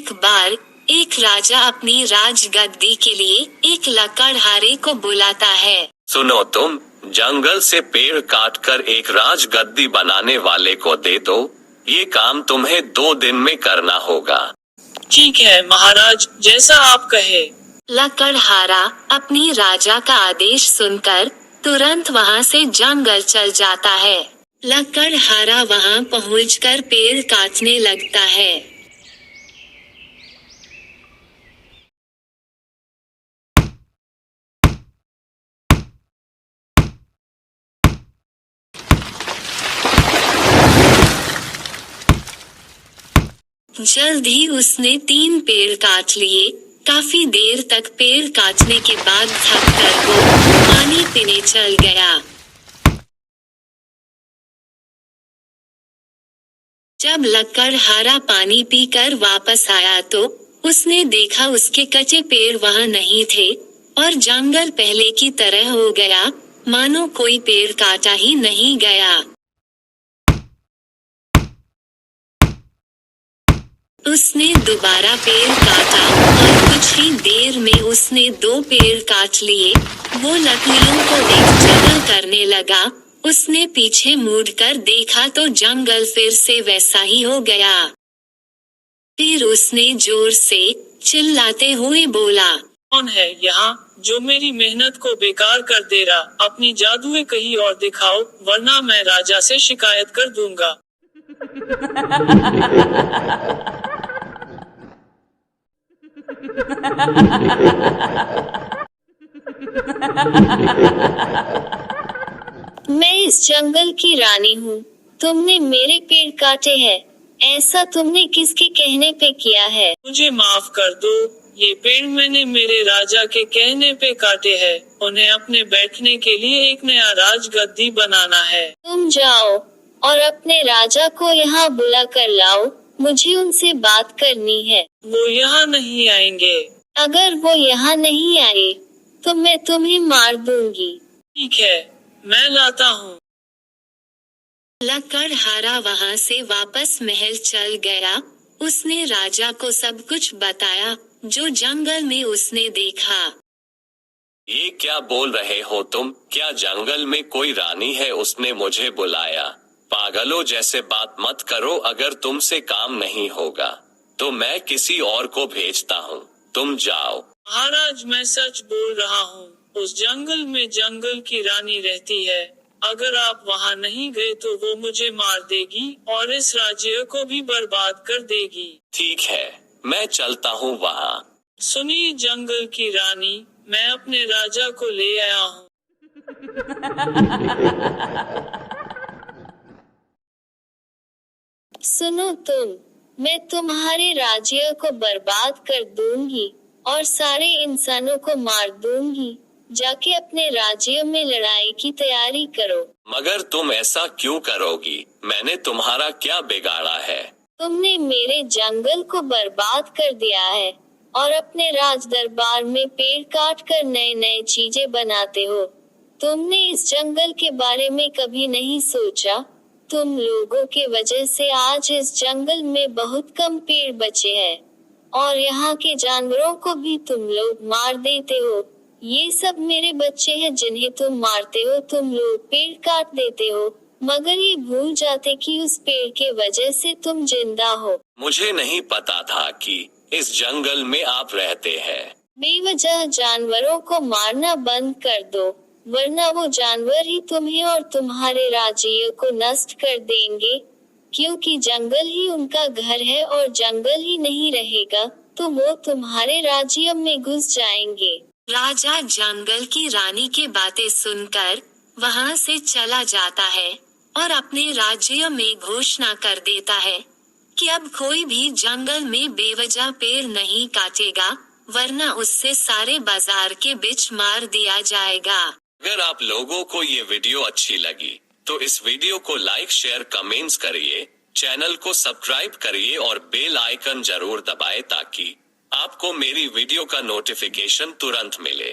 एक बार एक राजा अपनी राजगद्दी के लिए एक लकड़हारे को बुलाता है। सुनो तुम, जंगल से पेड़ काटकर एक राजगद्दी बनाने वाले को दे दो। ये काम तुम्हें 2 दिन में करना होगा। ठीक है महाराज, जैसा आप कहे। लकड़हारा अपनी राजा का आदेश सुनकर तुरंत वहाँ से जंगल चल जाता है। लकड़हारा वहाँ पहुँचकर पेड़ काटने लगता है। जल्द ही उसने 3 पेड़ काट लिए। काफी देर तक पेड़ काटने के बाद थक कर वो पानी पीने चल गया। जब लकड़हारा पानी पीकर वापस आया तो उसने देखा उसके कच्चे पेड़ वहाँ नहीं थे और जंगल पहले की तरह हो गया, मानो कोई पेड़ काटा ही नहीं गया। उसने दोबारा पेड़ काटा और कुछ ही देर में उसने 2 पेड़ काट लिए। वो लकड़ियों को एक जगह करने लगा। उसने पीछे मुड़कर देखा तो जंगल फिर से वैसा ही हो गया। फिर उसने जोर से चिल्लाते हुए बोला, कौन है यहाँ जो मेरी मेहनत को बेकार कर दे रहा? अपनी जादुएं कहीं और दिखाओ, वरना मैं राजा से शिकायत कर दूंगा। मैं इस जंगल की रानी हूँ। तुमने मेरे पेड़ काटे हैं। ऐसा तुमने किसके कहने पे किया है? मुझे माफ कर दो, ये पेड़ मैंने मेरे राजा के कहने पे काटे हैं। उन्हें अपने बैठने के लिए एक नया राजगद्दी बनाना है। तुम जाओ और अपने राजा को यहाँ बुला कर लाओ। मुझे उनसे बात करनी है। वो यहाँ नहीं आएंगे। अगर वो यहाँ नहीं आए तो मैं तुम्हें मार दूंगी। ठीक है, मैं लाता हूँ। लकड़हारा वहाँ से वापस महल चल गया। उसने राजा को सब कुछ बताया जो जंगल में उसने देखा। ये क्या बोल रहे हो तुम? क्या जंगल में कोई रानी है? उसने मुझे बुलाया। पागलों जैसे बात मत करो। अगर तुमसे काम नहीं होगा तो मैं किसी और को भेजता हूँ। तुम जाओ। महाराज, मैं सच बोल रहा हूँ। उस जंगल में जंगल की रानी रहती है। अगर आप वहाँ नहीं गए तो वो मुझे मार देगी और इस राज्य को भी बर्बाद कर देगी। ठीक है, मैं चलता हूँ वहाँ। सुनिए जंगल की रानी, मैं अपने राजा को ले आया हूँ। सुनो तुम, मैं तुम्हारे राज्य को बर्बाद कर दूंगी और सारे इंसानों को मार दूंगी। जाके अपने राज्य में लड़ाई की तैयारी करो। मगर तुम ऐसा क्यों करोगी? मैंने तुम्हारा क्या बिगाड़ा है? तुमने मेरे जंगल को बर्बाद कर दिया है और अपने राज दरबार में पेड़ काट कर नए नए चीजें बनाते हो। तुमने इस जंगल के बारे में कभी नहीं सोचा। तुम लोगों के वजह से आज इस जंगल में बहुत कम पेड़ बचे हैं और यहाँ के जानवरों को भी तुम लोग मार देते हो। ये सब मेरे बच्चे हैं जिन्हें तुम मारते हो। तुम लोग पेड़ काट देते हो मगर ये भूल जाते कि उस पेड़ के वजह से तुम जिंदा हो। मुझे नहीं पता था कि इस जंगल में आप रहते हैं। बेवजह जानवरों को मारना बंद कर दो, वरना वो जानवर ही तुम्हें और तुम्हारे राज्य को नष्ट कर देंगे। क्योंकि जंगल ही उनका घर है और जंगल ही नहीं रहेगा तो वो तुम्हारे राज्य में घुस जाएंगे। राजा जंगल की रानी की बातें सुनकर वहाँ से चला जाता है और अपने राज्य में घोषणा कर देता है कि अब कोई भी जंगल में बेवजह पेड़ नहीं काटेगा, वरना उससे सारे बाजार के बीच मार दिया जाएगा। अगर आप लोगों को ये वीडियो अच्छी लगी तो इस वीडियो को लाइक, शेयर, कमेंट्स करिए, चैनल को सब्सक्राइब करिए और बेल आइकन जरूर दबाएं ताकि आपको मेरी वीडियो का नोटिफिकेशन तुरंत मिले।